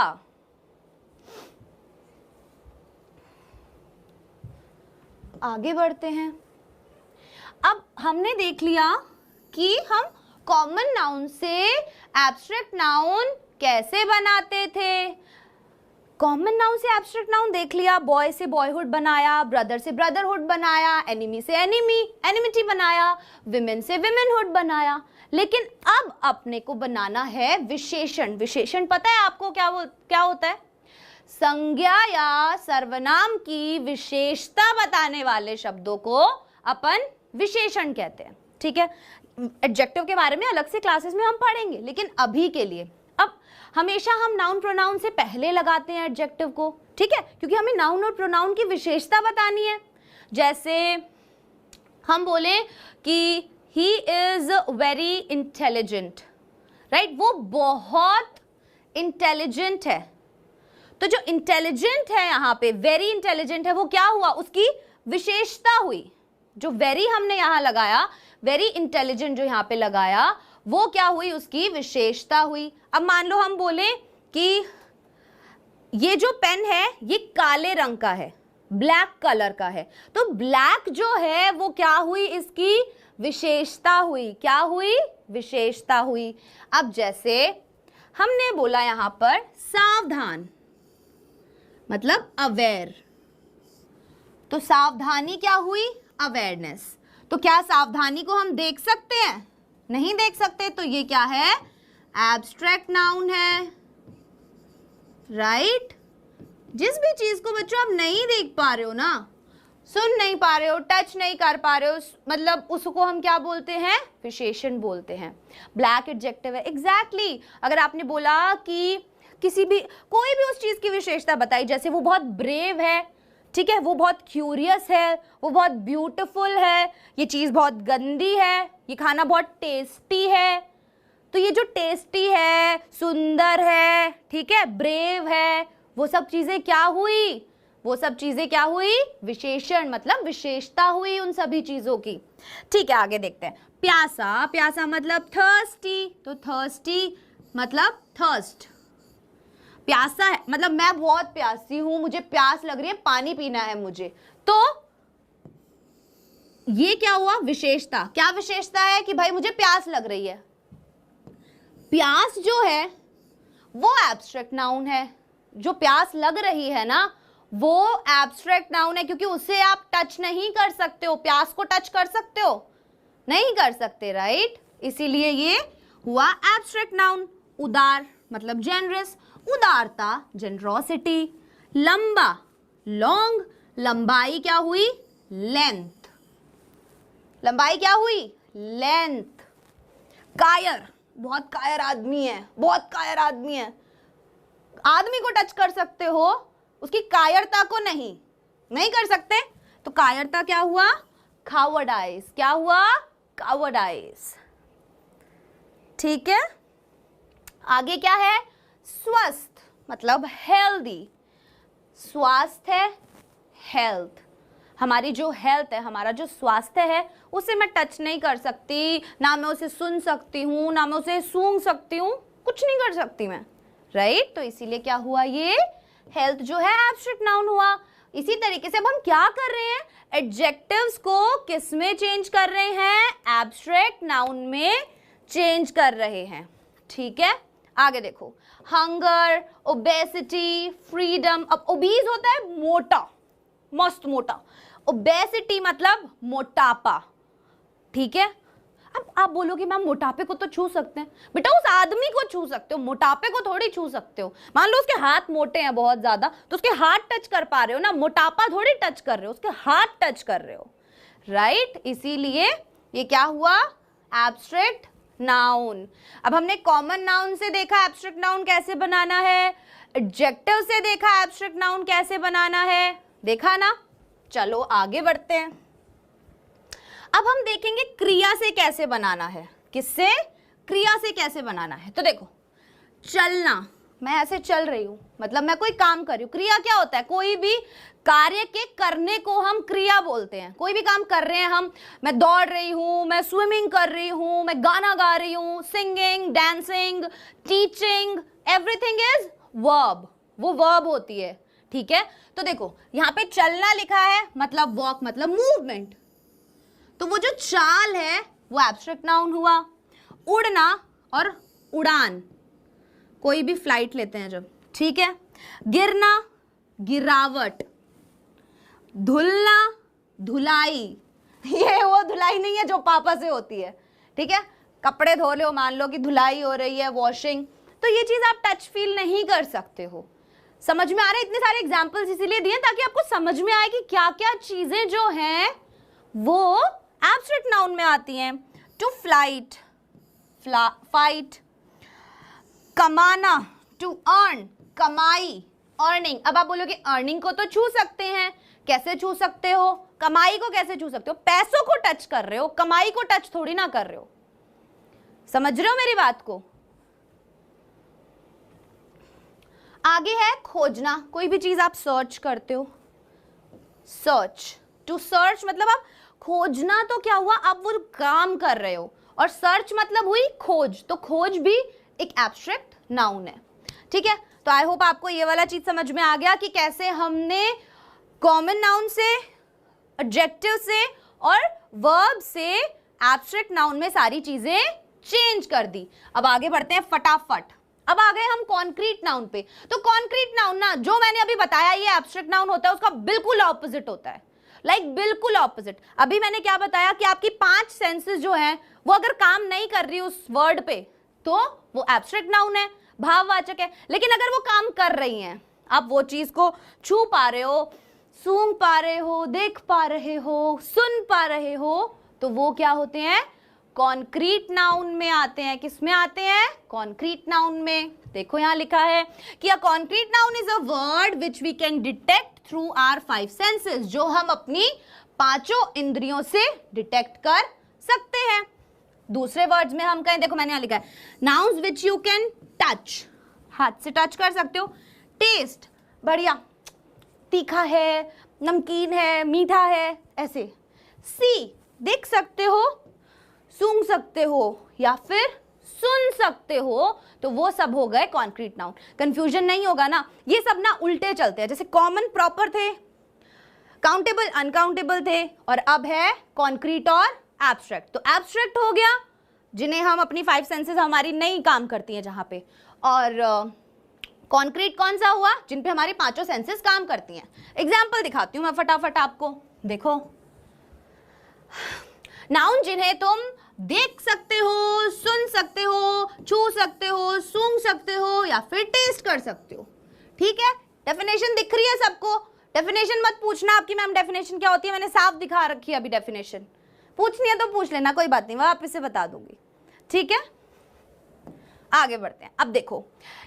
Speaker 1: आगे बढ़ते हैं। अब हमने देख लिया कि हम कॉमन नाउन से एब्स्ट्रैक्ट नाउन कैसे बनाते थे। कॉमन नाउन से एब्स्ट्रैक्ट नाउन देख लिया, बॉय से बॉयहुड बनाया, ब्रदर से ब्रदरहुड बनाया, एनिमी से एनिमिटी बनाया, विमेन से विमेनहुड बनाया। लेकिन अब अपने को बनाना है विशेषण। विशेषण पता है आपको क्या होता है? संज्ञा या सर्वनाम की विशेषता बताने वाले शब्दों को अपन विशेषण कहते हैं। ठीक है, एडजेक्टिव के बारे में अलग से क्लासेस में हम पढ़ेंगे, लेकिन अभी के लिए अब हमेशा हम नाउन प्रोनाउन से पहले लगाते हैं एडजेक्टिव को। ठीक है, क्योंकि हमें नाउन और प्रोनाउन की विशेषता बतानी है। जैसे हम बोले कि he is very intelligent, right? वो बहुत इंटेलिजेंट है। तो जो इंटेलिजेंट है यहाँ पे, वेरी इंटेलिजेंट है, वो क्या हुआ? उसकी विशेषता हुई। जो वेरी हमने यहाँ लगाया, वेरी इंटेलिजेंट जो यहाँ पे लगाया, वो क्या हुई? उसकी विशेषता हुई। अब मान लो हम बोले कि ये जो पेन है ये काले रंग का है, ब्लैक कलर का है, तो ब्लैक जो है वो क्या हुई? इसकी विशेषता हुई। क्या हुई? विशेषता हुई। अब जैसे हमने बोला यहाँ पर सावधान, मतलब अवेयर, तो सावधानी क्या हुई? अवेयरनेस। तो क्या सावधानी को हम देख सकते हैं? नहीं देख सकते, तो ये क्या है? एब्स्ट्रैक्ट नाउन है, राइट? जिस भी चीज को बच्चों आप नहीं देख पा रहे हो ना, सुन नहीं पा रहे हो, टच नहीं कर पा रहे हो, मतलब उसको हम क्या बोलते हैं? विशेषण बोलते हैं। ब्लैक एडजेक्टिव है, एग्जैक्टली। अगर आपने बोला कि कोई भी उस चीज की विशेषता बताई, जैसे वो बहुत ब्रेव है, ठीक है, वो बहुत क्यूरियस है, वो बहुत ब्यूटीफुल है, ये चीज बहुत गंदी है, ये खाना बहुत टेस्टी है, तो ये जो टेस्टी है, सुंदर है, ठीक है, ब्रेव है, वो सब चीजें क्या हुई? वो सब चीजें क्या हुई? विशेषण, मतलब विशेषता हुई उन सभी चीजों की। ठीक है, आगे देखते हैं। प्यासा, प्यासा मतलब थर्स्टी, तो थर्स्टी मतलब थर्स्ट। प्यासा है मतलब मैं बहुत प्यासी हूं, मुझे प्यास लग रही है, पानी पीना है मुझे। तो ये क्या हुआ? विशेषता। क्या विशेषता है? कि भाई मुझे प्यास लग रही है। प्यास जो है वो एब्स्ट्रैक्ट नाउन है। जो प्यास लग रही है ना, वो एब्स्ट्रैक्ट नाउन है, क्योंकि उसे आप टच नहीं कर सकते हो। प्यास को टच कर सकते हो? नहीं कर सकते, राइट? इसीलिए ये हुआ एब्स्ट्रैक्ट नाउन। उदार मतलब जेनरस, उदारता जेनरोसिटी। लंबा, लॉन्ग, लंबाई क्या हुई? लेंथ। लंबाई क्या हुई? लेंथ। कायर, बहुत कायर आदमी है, बहुत कायर आदमी है। आदमी को टच कर सकते हो, उसकी कायरता को नहीं कर सकते, तो कायरता क्या हुआ? कावर्डाइज। क्या हुआ? कावर्डाइज। ठीक है, आगे क्या है? स्वस्थ मतलब हेल्दी। स्वास्थ्य है, हेल्थ। हमारी जो हेल्थ है, हमारा जो स्वास्थ्य है, उसे मैं टच नहीं कर सकती, ना मैं उसे सुन सकती हूँ, ना मैं उसे सूंघ सकती हूँ, कुछ नहीं कर सकती मैं, राइट? तो इसीलिए क्या हुआ? ये हेल्थ जो है एब्स्ट्रैक्ट नाउन हुआ। इसी तरीके से अब हम क्या कर रहे हैं? एडजेक्टिव्स को किस में चेंज कर रहे हैं? एब्स्ट्रैक्ट नाउन में चेंज कर रहे हैं। ठीक है, आगे देखो, हंगर, ओबेसिटी, फ्रीडम। अब ओबीज होता है मोटा, मस्त मोटा, ओबेसिटी मतलब मोटापा, ठीक है। अब आप बोलोगे मैम मोटापे को तो छू सकते हैं, बेटा उस आदमी को छू सकते हो, मोटापे को थोड़ी छू सकते हो। मान लो उसके हाथ मोटे हैं बहुत ज्यादा, तो उसके हाथ टच कर पा रहे हो ना, मोटापा थोड़ी टच कर रहे हो, उसके हाथ टच कर रहे हो, राइट। इसीलिए ये क्या हुआ, एब्स्ट्रैक्ट नाउन। अब हमने कॉमन नाउन से देखा एब्स्ट्रैक्ट नाउन कैसे बनाना है, एडजेक्टिव से देखा एब्स्ट्रैक्ट नाउन कैसे बनाना है, देखा ना। चलो आगे बढ़ते हैं। अब हम देखेंगे क्रिया से कैसे बनाना है। किससे, क्रिया से कैसे बनाना है। तो देखो, चलना, मैं ऐसे चल रही हूं, मतलब मैं कोई काम कर रही हूं। क्रिया क्या होता है, कोई भी कार्य के करने को हम क्रिया बोलते हैं। कोई भी काम कर रहे हैं हम, मैं दौड़ रही हूं, मैं स्विमिंग कर रही हूं, मैं गाना गा रही हूं, singing, dancing, teaching, everything is verb, वो वर्ब होती है, ठीक है। तो देखो यहां पे चलना लिखा है, मतलब वॉक मतलब मूवमेंट, तो वो जो चाल है वो एब्स्ट्रैक्ट नाउन हुआ। उड़ना और उड़ान, कोई भी फ्लाइट लेते हैं जब, ठीक है। गिरना, गिरावट। धुलना, धुलाई, ये वो धुलाई नहीं है जो पापा से होती है, ठीक है। कपड़े धो लो, मान लो कि धुलाई हो रही है, वॉशिंग, तो ये चीज आप टच फील नहीं कर सकते हो। समझ में आ रहे हैं, इतने सारे एग्जाम्पल्स इसीलिए दिए ताकि आपको समझ में आए कि क्या क्या चीजें जो हैं वो एब्स्ट्रैक्ट नाउन में आती हैं। टू फ्लाइट, फाइट, कमाना, टू अर्न, कमाई, अर्निंग। अब आप बोलोगे अर्निंग को तो छू सकते हैं, कैसे छू सकते हो, कमाई को कैसे छू सकते हो, पैसों को टच कर रहे हो, कमाई को टच थोड़ी ना कर रहे हो। समझ रहे हो मेरी बात को। आगे है खोजना, कोई भी चीज आप सर्च करते हो, सर्च, टू सर्च मतलब आप खोजना, तो क्या हुआ, आप वो काम कर रहे हो, और सर्च मतलब हुई खोज, तो खोज भी एक एब्स्ट्रैक्ट नाउन है, ठीक है। तो आई होप आपको ये वाला चीज समझ में आ गया कि कैसे हमने कॉमन नाउन से, एडजेक्टिव से और वर्ब से एब्स्ट्रैक्ट नाउन में सारी चीजें चेंज कर दी। अब आगे बढ़ते हैं फटाफट। अब आ गए हम कॉन्क्रीट नाउन पे। तो कॉन्क्रीट नाउन ना, जो मैंने अभी बताया ये एब्स्ट्रैक्ट नाउन होता है, उसका बिल्कुल ऑपोजिट होता है, लाइक बिल्कुल ऑपोजिट। अभी मैंने क्या बताया कि आपकी 5 सेंसेस जो है वो अगर काम नहीं कर रही उस वर्ड पे तो वो एब्स्ट्रैक्ट नाउन है, भाववाचक है। लेकिन अगर वो काम कर रही हैं, आप वो चीज को छू पा रहे हो, सूंघ पा रहे हो, देख पा रहे हो, सुन पा रहे हो, तो वो क्या होते हैं, कॉन्क्रीट नाउन में आते हैं। किस में आते हैं, कॉन्क्रीट नाउन में। देखो यहां लिखा है कि a concrete noun is a word which we can detect through our 5 senses, जो हम अपनी 5 इंद्रियों से डिटेक्ट कर सकते हैं। दूसरे वर्ड्स में हम कहें, देखो मैंने यहां लिखा है nouns which you can touch, हाथ से टच कर सकते हो। टेस्ट, बढ़िया, तीखा है, नमकीन है, मीठा है, ऐसे। सी, देख सकते हो, सूंघ सकते हो या फिर सुन सकते हो, तो वो सब हो गए कॉन्क्रीट नाउन। कंफ्यूजन नहीं होगा ना, ये सब ना उल्टे चलते हैं। जैसे कॉमन प्रॉपर थे, काउंटेबल अनकाउंटेबल थे, और अब है कॉन्क्रीट और एब्स्ट्रैक्ट। तो एब्स्ट्रैक्ट हो गया जिन्हें हम अपनी 5 सेंसेस हमारी नहीं काम करती हैं जहां पे, और कॉन्क्रीट कौन सा हुआ, जिन पे हमारी 5 सेंसेस काम करती हैं। एग्जाम्पल दिखाती हूं मैं फटाफट आपको। देखो, नाउन जिन्हें तुम देख सकते हो, सुन सकते हो, छू सकते हो, सूंघ सकते हो या फिर टेस्ट कर सकते हो, ठीक है। डेफिनेशन दिख रही है सबको, डेफिनेशन मत पूछना आपकी मैम डेफिनेशन क्या होती है, मैंने साफ दिखा रखी है अभी डेफिनेशन। पूछनी है तो पूछ लेना, कोई बात नहीं, मैं वापस से बता दूंगी, ठीक है। आगे बढ़ते हैं। अब देखो,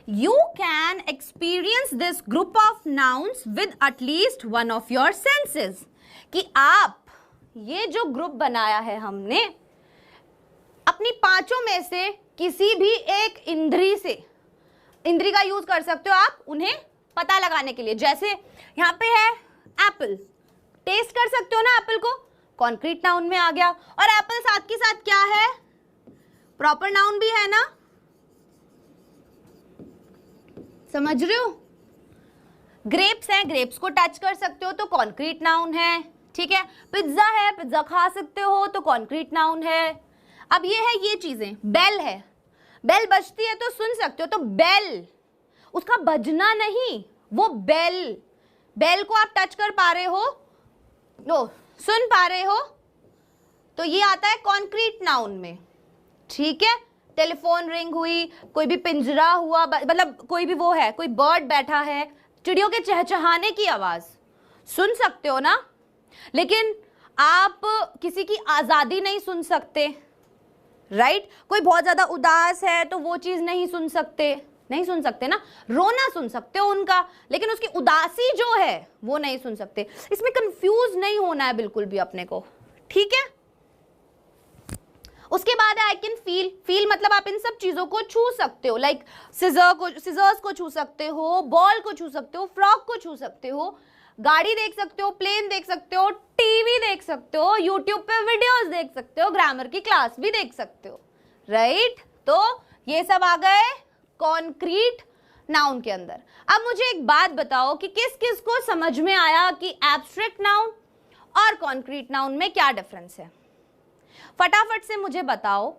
Speaker 1: you can experience this group of nouns with at least one of your senses, कि आप ये जो ग्रुप बनाया है हमने, अपनी 5 में से किसी भी एक इंद्री से, इंद्री का यूज कर सकते हो आप उन्हें पता लगाने के लिए। जैसे यहाँ पे है एप्पल, टेस्ट कर सकते हो ना एप्पल को, कॉन्क्रीट नाउन में आ गया। और एप्पल साथ के साथ क्या है, प्रॉपर नाउन भी है ना, समझ रहे हो। ग्रेप्स है, ग्रेप्स को टच कर सकते हो तो कॉन्क्रीट नाउन है, ठीक है। पिज्जा है, पिज्जा खा सकते हो तो कॉन्क्रीट नाउन है। अब ये है ये चीजें, बेल है, बेल बजती है तो सुन सकते हो, तो बेल उसका बजना नहीं, वो बेल, बेल को आप टच कर पा रहे हो, नो सुन पा रहे हो, तो ये आता है कॉन्क्रीट नाउन में, ठीक है। टेलीफोन रिंग हुई, कोई भी पिंजरा हुआ, मतलब कोई भी वो है, कोई बर्ड बैठा है, चिड़ियों के चहचहाने की आवाज सुन सकते हो ना, लेकिन आप किसी की आजादी नहीं सुन सकते, राइट। कोई बहुत ज्यादा उदास है तो वो चीज नहीं सुन सकते, नहीं सुन सकते ना। रोना सुन सकते हो उनका, लेकिन उसकी उदासी जो है वो नहीं सुन सकते। इसमें कंफ्यूज नहीं होना है बिल्कुल भी अपने को, ठीक है। उसके बाद आई कैन फील, फील मतलब आप इन सब चीजों को छू सकते हो, लाइक सिजर्स को छू सकते हो, बॉल को छू सकते हो, फ्रॉक को छू सकते हो, गाड़ी देख सकते हो, प्लेन देख सकते हो, टीवी देख सकते हो, यूट्यूब पे वीडियोस देख सकते हो, ग्रामर की क्लास भी देख सकते हो, राइट। तो ये सब आ गए कॉन्क्रीट नाउन के अंदर। अब मुझे एक बात बताओ कि किस किस को समझ में आया कि एब्स्ट्रैक्ट नाउन और कॉन्क्रीट नाउन में क्या डिफरेंस है। फटाफट से मुझे बताओ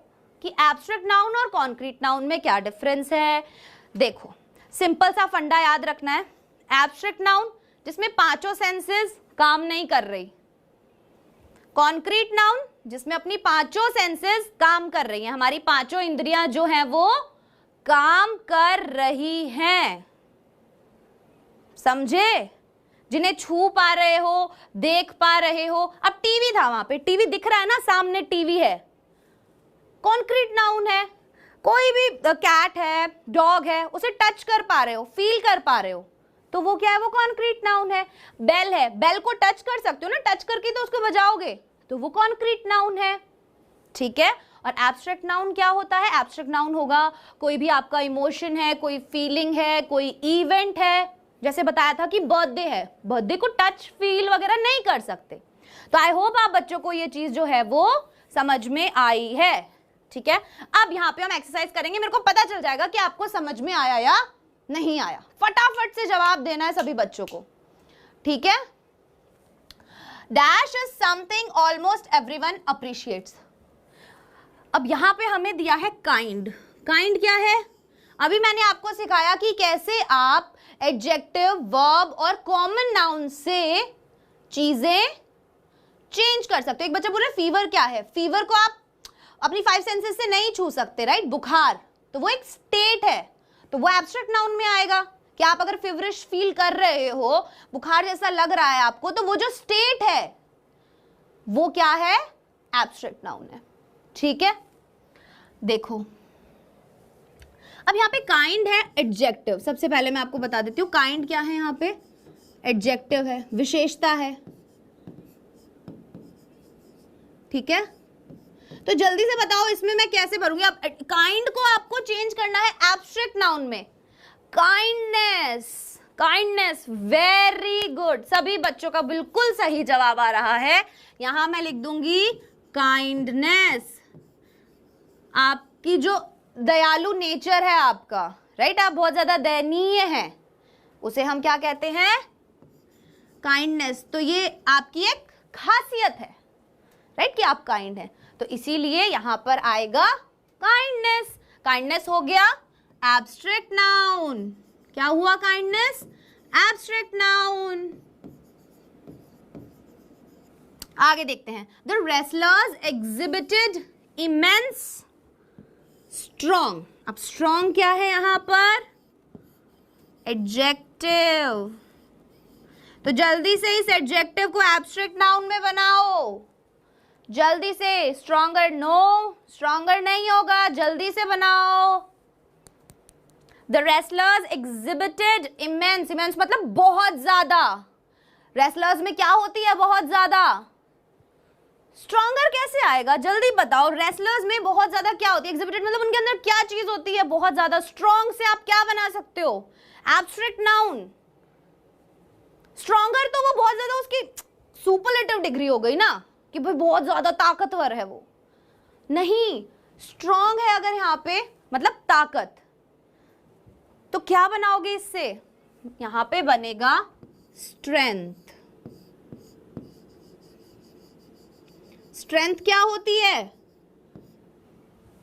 Speaker 1: कि एब्स्ट्रैक्ट नाउन और कॉन्क्रीट नाउन में क्या डिफरेंस है। देखो, सिंपल सा फंडा याद रखना है। एब्स्ट्रैक्ट नाउन जिसमें पांचों सेंसेस काम नहीं कर रही, कॉन्क्रीट नाउन जिसमें अपनी पांचों सेंसेस काम कर रही हैं, हमारी पांचों इंद्रियां जो हैं वो काम कर रही हैं, समझे, जिन्हें छू पा रहे हो, देख पा रहे हो। अब टीवी था, वहां पे टीवी दिख रहा है ना, सामने टीवी है, कॉन्क्रीट नाउन है। कोई भी कैट है, डॉग है, उसे टच कर पा रहे हो, फील कर पा रहे हो, तो वो क्या है, वो कॉन्क्रीट नाउन है। बेल है, बेल को टच कर सकते हो ना, टच करके तो उसको बजाओगे, तो वो कॉन्क्रीट नाउन है, ठीक है। और एब्स्ट्रैक्ट नाउन क्या होता है, एब्स्ट्रैक्ट नाउन होगा कोई भी आपका इमोशन है, कोई फीलिंग है, कोई इवेंट है। जैसे बताया था कि बर्थडे है, बर्थडे को टच फील वगैरह नहीं कर सकते। तो आई होप आप बच्चों को ये चीज जो है वो समझ में आई है, ठीक है। अब यहाँ पे हम एक्सरसाइज करेंगे, मेरे को पता चल जाएगा कि आपको समझ में आया या नहीं आया। फटाफट से जवाब देना है सभी बच्चों को, ठीक है। Dash is something almost everyone appreciates. अब यहां पे हमें दिया है काइंड। काइंड क्या है, अभी मैंने आपको सिखाया कि कैसे आप एडजेक्टिव, वर्ब और कॉमन नाउन से चीजें चेंज कर सकते हो। एक बच्चा बोल रहा है फीवर क्या है, फीवर को आप अपनी 5 सेंसेस से नहीं छू सकते, राइट। बुखार तो वो एक स्टेट है, तो वो एब्स्ट्रैक्ट नाउन में आएगा कि आप अगर फीवरिश फील कर रहे हो, बुखार जैसा लग रहा है आपको, तो वो जो स्टेट है वो क्या है, एब्स्ट्रैक्ट नाउन है, ठीक है। देखो, अब यहाँ पे काइंड है एडजेक्टिव। सबसे पहले मैं आपको बता देती हूँ काइंड क्या है, यहाँ पे एडजेक्टिव है, विशेषता है, ठीक है। तो जल्दी से बताओ इसमें मैं कैसे भरूंगी। अब काइंड को आपको चेंज करना है एब्स्ट्रैक्ट नाउन में, काइंडनेस, काइंडनेस, वेरी गुड। सभी बच्चों का बिल्कुल सही जवाब आ रहा है। यहां मैं लिख दूंगी काइंडनेस, आपकी जो दयालु नेचर है आपका, राइट, आप बहुत ज्यादा दयनीय हैं, उसे हम क्या कहते हैं, काइंडनेस। तो ये आपकी एक खासियत है, राइट, कि आप काइंड हैं, तो इसीलिए यहां पर आएगा काइंडनेस। काइंडनेस हो गया एब्स्ट्रैक्ट नाउन। क्या हुआ काइंडनेस, एब्स्ट्रैक्ट नाउन। आगे देखते हैं। The wrestlers exhibited immense strong. अब स्ट्रॉन्ग क्या है यहां पर, एडजेक्टिव। तो जल्दी से इस एडजेक्टिव को एब्स्ट्रैक्ट नाउन में बनाओ, जल्दी से। स्ट्रॉन्गर, नो, स्ट्रॉन्गर नहीं होगा, जल्दी से बनाओ। The wrestlers exhibited immense, immense मतलब बहुत ज्यादा। रेसलर्स में क्या होती है, बहुत ज्यादा। स्ट्रॉन्गर कैसे आएगा, जल्दी बताओ। रेसलर्स में बहुत ज्यादा क्या होती है, एग्जिबिटेड मतलब उनके अंदर क्या चीज होती है, बहुत ज्यादा। स्ट्रॉन्ग से आप क्या बना सकते हो, एब्स्ट्रैक्ट नाउन। स्ट्रॉन्गर तो वो बहुत ज्यादा, उसकी सुपरलेटिव डिग्री हो गई ना, कि भाई बहुत ज्यादा ताकतवर है वो। नहीं, स्ट्रॉन्ग है अगर यहां पे मतलब ताकत, तो क्या बनाओगे इससे, यहां पे बनेगा स्ट्रेंथ। स्ट्रेंथ क्या होती है,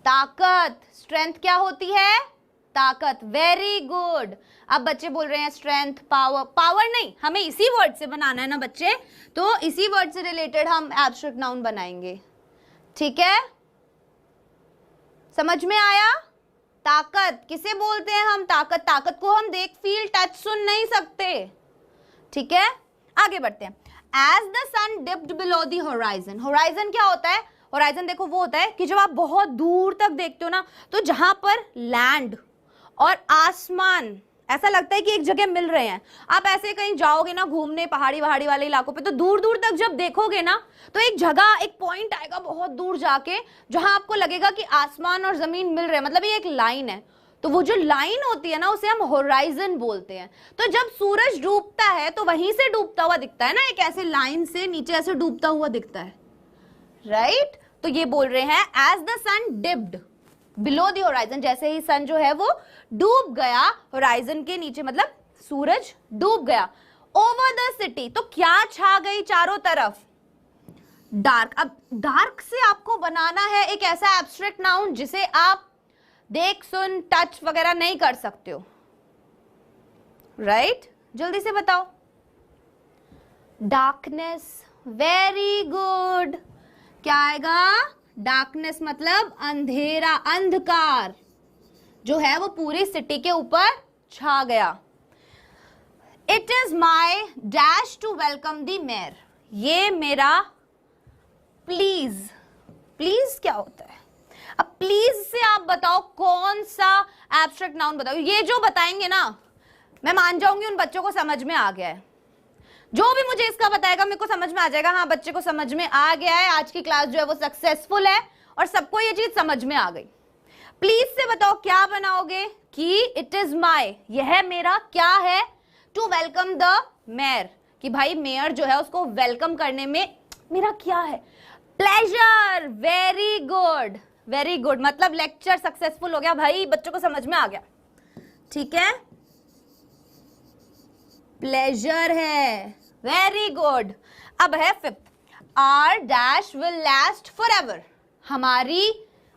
Speaker 1: ताकत। स्ट्रेंथ क्या होती है? ताकत। Very good. अब बच्चे बोल रहे हैं स्ट्रेंथ, पावर। पावर नहीं, हमें इसी वर्ड से बनाना है ना बच्चे, तो इसी वर्ड से रिलेटेड हम एब्स्ट्रैक्ट नाउन बनाएंगे। ठीक है, समझ में आया? ताकत किसे बोलते हैं हम? ताकत। ताकत को हम देख, फील, टच, सुन नहीं सकते। ठीक है, आगे बढ़ते हैं। As the sun dipped below the horizon. Horizon क्या होता है? होराइजन देखो वो होता है कि जब आप बहुत दूर तक देखते हो ना, तो जहां पर लैंड और आसमान ऐसा लगता है कि एक जगह मिल रहे हैं। आप ऐसे कहीं जाओगे ना घूमने पहाड़ी वहाड़ी वाले इलाकों पे, तो दूर दूर तक जब देखोगे ना, तो एक जगह, एक पॉइंट आएगा बहुत दूर जाके, जहां आपको लगेगा कि आसमान और जमीन मिल रहे हैं, मतलब ये एक लाइन है। तो वो जो लाइन होती है ना, उसे हम होराइजन बोलते हैं। तो जब सूरज डूबता है तो वहीं से डूबता हुआ दिखता है ना, एक ऐसे लाइन से नीचे ऐसे डूबता हुआ दिखता है, राइट? तो ये बोल रहे हैं as the sun dipped below the horizon, जैसे ही सन जो है वो डूब गया होराइजन के नीचे, मतलब सूरज डूब गया। ओवर द सिटी, तो क्या छा गई चारों तरफ? डार्क। अब डार्क से आपको बनाना है एक ऐसा एब्स्ट्रैक्ट नाउन जिसे आप देख, सुन, टच वगैरह नहीं कर सकते हो, राइट? जल्दी से बताओ। डार्कनेस। Very good. क्या आएगा? डार्कनेस मतलब अंधेरा, अंधकार जो है वो पूरी सिटी के ऊपर छा गया। It is my dash to welcome the mayor. ये मेरा प्लीज। प्लीज क्या होता है? अब प्लीज से आप बताओ कौन सा एब्स्ट्रैक्ट नाउन बताओ। ये जो बताएंगे ना, मैं मान जाऊंगी उन बच्चों को समझ में आ गया है। जो भी मुझे इसका बताएगा मेरे को समझ में आ जाएगा, हाँ बच्चे को समझ में आ गया है, आज की क्लास जो है वो सक्सेसफुल है और सबको ये चीज समझ में आ गई। प्लीज से बताओ क्या बनाओगे कि इट इज माई, यह मेरा क्या है? टू वेलकम द मेयर, कि भाई मेयर जो है उसको वेलकम करने में मेरा क्या है? Pleasure. Very good, very good. मतलब लेक्चर सक्सेसफुल हो गया भाई, बच्चों को समझ में आ गया। ठीक है, प्लेजर है। Very good. अब है fifth, our dash will last forever. हमारी,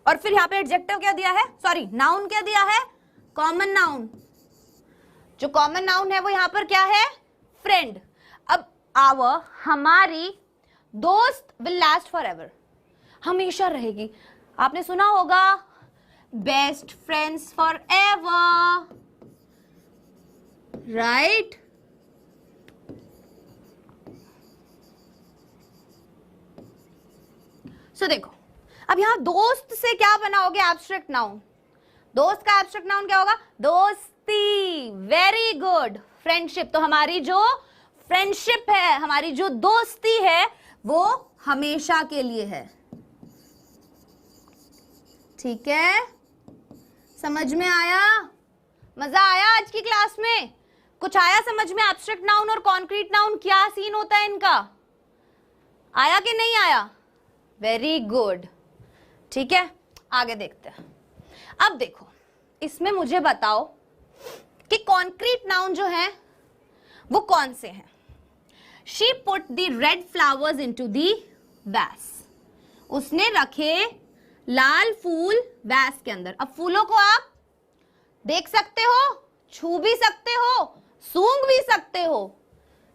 Speaker 1: और फिर यहां पे एडजेक्टिव क्या दिया है? सॉरी, नाउन क्या दिया है? Common noun. जो कॉमन नाउन है वो यहां पर क्या है? फ्रेंड। अब आवर, हमारी दोस्त विल लास्ट फॉर एवर, हमेशा रहेगी। आपने सुना होगा best friends for ever, right? So देखो, अब यहां दोस्त से क्या बनाओगे एब्स्ट्रैक्ट नाउन? दोस्त का एब्स्ट्रैक्ट नाउन क्या होगा? दोस्ती। Very good. फ्रेंडशिप, तो हमारी जो फ्रेंडशिप है, हमारी जो दोस्ती है वो हमेशा के लिए है। ठीक है, समझ में आया? मजा आया आज की क्लास में? कुछ आया समझ में? एब्स्ट्रैक्ट नाउन और कॉन्क्रीट नाउन क्या सीन होता है इनका? आया कि नहीं आया? Very good. ठीक है, आगे देखते हैं। अब देखो, इसमें मुझे बताओ कि कॉन्क्रीट नाउन जो है वो कौन से हैं? She put the red flowers into the वैस। उसने रखे लाल फूल वैस के अंदर। अब फूलों को आप देख सकते हो, छू भी सकते हो, सूंघ भी सकते हो,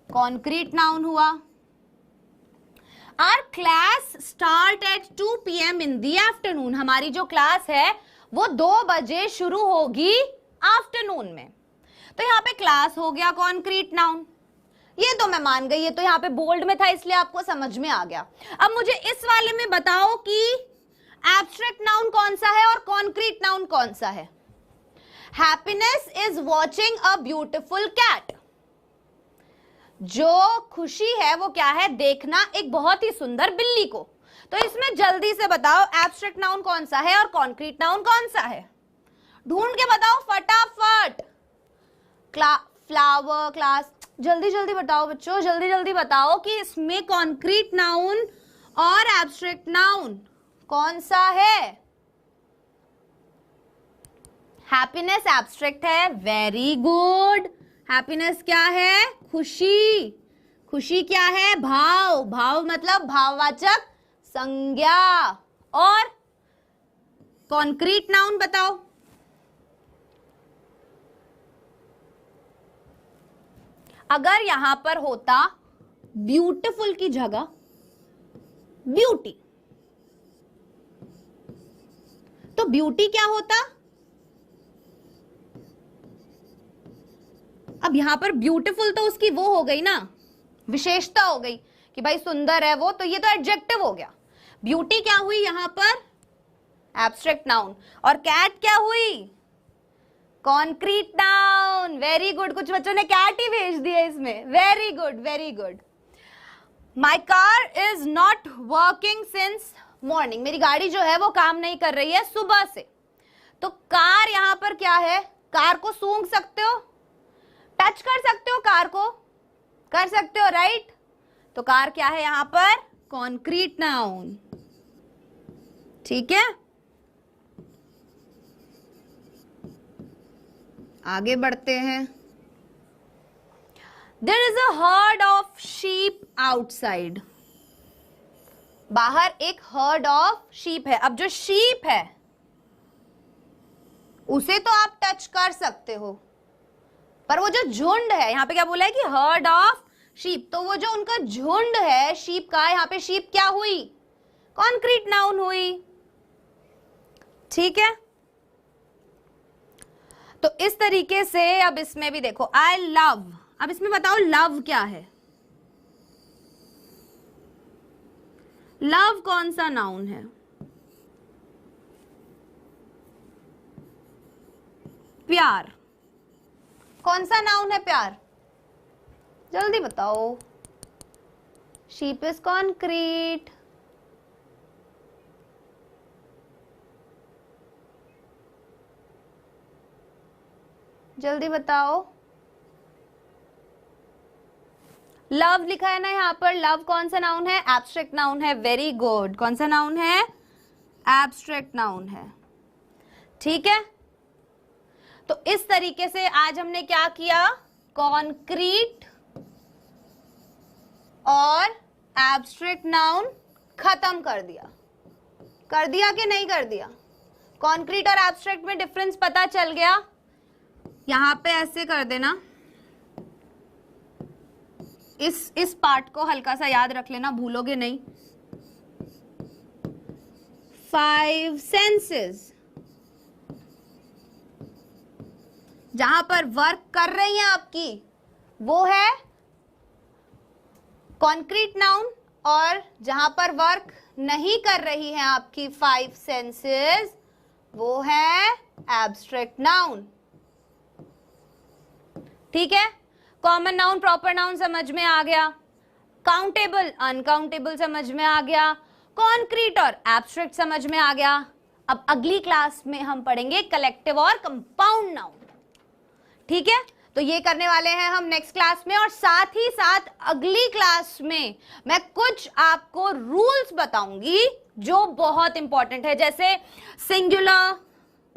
Speaker 1: कॉन्क्रीट नाउन हुआ। Our class start at 2 PM in the afternoon। हमारी जो क्लास है वो 2 बजे शुरू होगी आफ्टरनून में। तो यहाँ पे क्लास हो गया कॉन्क्रीट नाउन, ये तो मैं मान गई, ये तो यहाँ पे बोल्ड में था इसलिए आपको समझ में आ गया। अब मुझे इस वाले में बताओ कि एब्स्ट्रैक्ट नाउन कौन सा है और कॉन्क्रीट नाउन कौन सा है? Happiness is watching a beautiful cat. जो खुशी है वो क्या है? देखना एक बहुत ही सुंदर बिल्ली को। तो इसमें जल्दी से बताओ एब्स्ट्रैक्ट नाउन कौन सा है और कॉन्क्रीट नाउन कौन सा है? ढूंढ के बताओ फटाफट। फ्लावर, क्लास, जल्दी जल्दी बताओ बच्चों, जल्दी जल्दी बताओ कि इसमें कॉन्क्रीट नाउन और एब्स्ट्रैक्ट नाउन कौन सा है? हैप्पीनेस एब्स्ट्रैक्ट है। Very good. हैप्पीनेस क्या है? खुशी। खुशी क्या है? भाव। भाव मतलब भाववाचक संज्ञा। और कॉन्क्रीट नाउन बताओ। अगर यहां पर होता ब्यूटीफुल की जगह ब्यूटी, तो ब्यूटी क्या होता? अब यहां पर ब्यूटीफुल तो उसकी वो हो गई ना, विशेषता हो गई कि भाई सुंदर है वो, तो ये तो एडजेक्टिव हो गया। ब्यूटी क्या हुई यहां पर? Abstract noun. और कैट क्या हुई? Concrete noun. वेरी गुड, कुछ बच्चों ने कैट ही भेज दिया इसमें। Very good, very good. My car is not working since morning. मेरी गाड़ी जो है वो काम नहीं कर रही है सुबह से। तो कार यहां पर क्या है? कार को सूंघ सकते हो, टच कर सकते हो, कार को कर सकते हो, राइट? तो कार क्या है यहां पर? Concrete noun. ठीक है, आगे बढ़ते हैं। There is a herd of sheep outside. बाहर एक हर्ड ऑफ शीप है। अब जो शीप है उसे तो आप टच कर सकते हो, पर वो जो झुंड है, यहां पे क्या बोला है कि हर्ड ऑफ शीप, तो वो जो उनका झुंड है शीप का, यहां पे शीप क्या हुई? कॉन्क्रीट नाउन हुई। ठीक है, तो इस तरीके से अब इसमें भी देखो आई लव। अब इसमें बताओ लव क्या है? लव कौन सा नाउन है? प्यार कौन सा नाउन है? प्यार जल्दी बताओ। Sheep is concrete. जल्दी बताओ। लव लिखा है ना यहां पर। लव कौन सा नाउन है? एब्स्ट्रैक्ट नाउन है। Very good. कौन सा नाउन है? एब्स्ट्रैक्ट नाउन है। ठीक है, तो इस तरीके से आज हमने क्या किया? कॉन्क्रीट और एब्स्ट्रैक्ट नाउन खत्म कर दिया। कर दिया कि नहीं कर दिया? कॉन्क्रीट और एब्स्ट्रैक्ट में डिफरेंस पता चल गया? यहां पे ऐसे कर देना, इस पार्ट को हल्का सा याद रख लेना, भूलोगे नहीं। 5 सेंसेस जहां पर वर्क कर रही है आपकी वो है कॉन्क्रीट नाउन, और जहां पर वर्क नहीं कर रही है आपकी 5 सेंसेस वो है एब्स्ट्रैक्ट नाउन। ठीक है, कॉमन नाउन प्रॉपर नाउन समझ में आ गया, काउंटेबल अनकाउंटेबल समझ में आ गया, कॉन्क्रीट और एब्स्ट्रैक्ट समझ में आ गया। अब अगली क्लास में हम पढ़ेंगे कलेक्टिव और कंपाउंड नाउन। ठीक है, तो ये करने वाले हैं हम नेक्स्ट क्लास में, और साथ ही साथ अगली क्लास में मैं कुछ आपको रूल्स बताऊंगी जो बहुत इंपॉर्टेंट है, जैसे सिंगुलर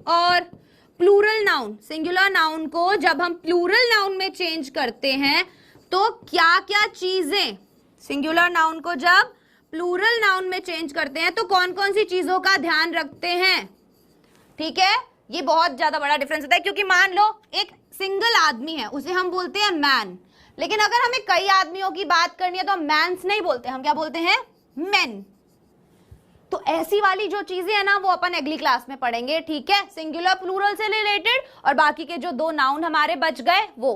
Speaker 1: और प्लूरल नाउन। सिंगुलर नाउन को जब हम प्लूरल नाउन में चेंज करते हैं तो क्या क्या चीजें, सिंगुलर नाउन को जब प्लूरल नाउन में चेंज करते हैं तो कौन कौन सी चीजों का ध्यान रखते हैं। ठीक है, ये बहुत ज्यादा बड़ा डिफरेंस होता है, क्योंकि मान लो एक सिंगल आदमी है, उसे हम बोलते हैं मैन, लेकिन अगर हमें कई आदमियों की बात करनी है तो हम मैन्स नहीं बोलते, हम क्या बोलते हैं? मेन। तो ऐसी वाली जो चीजें है ना वो अपन अगली क्लास में पढ़ेंगे। ठीक है, सिंगुलर प्लूरल से रिलेटेड, और बाकी के जो 2 नाउन हमारे बच गए वो,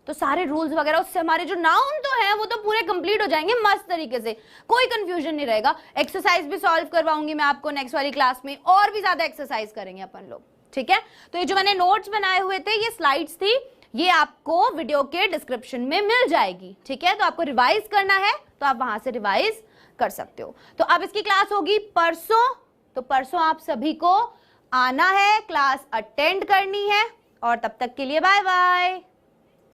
Speaker 1: तो सारे रूल्स वगैरह, उससे हमारे जो नाउन तो है वो तो पूरे कंप्लीट हो जाएंगे मस्त तरीके से, कोई कंफ्यूजन नहीं रहेगा। एक्सरसाइज भी सॉल्व करवाऊंगी मैं आपको नेक्स्ट वाली क्लास में, और भी ज्यादा एक्सरसाइज करेंगे अपन लोग। ठीक है, तो ये जो मैंने नोट्स बनाए हुए थे, ये स्लाइड्स थी, ये आपको वीडियो के डिस्क्रिप्शन में मिल जाएगी। ठीक है, तो आपको रिवाइज करना है तो आप वहां से रिवाइज कर सकते हो। तो अब इसकी क्लास होगी परसों, तो परसों आप सभी को आना है, क्लास अटेंड करनी है, और तब तक के लिए बाय बाय।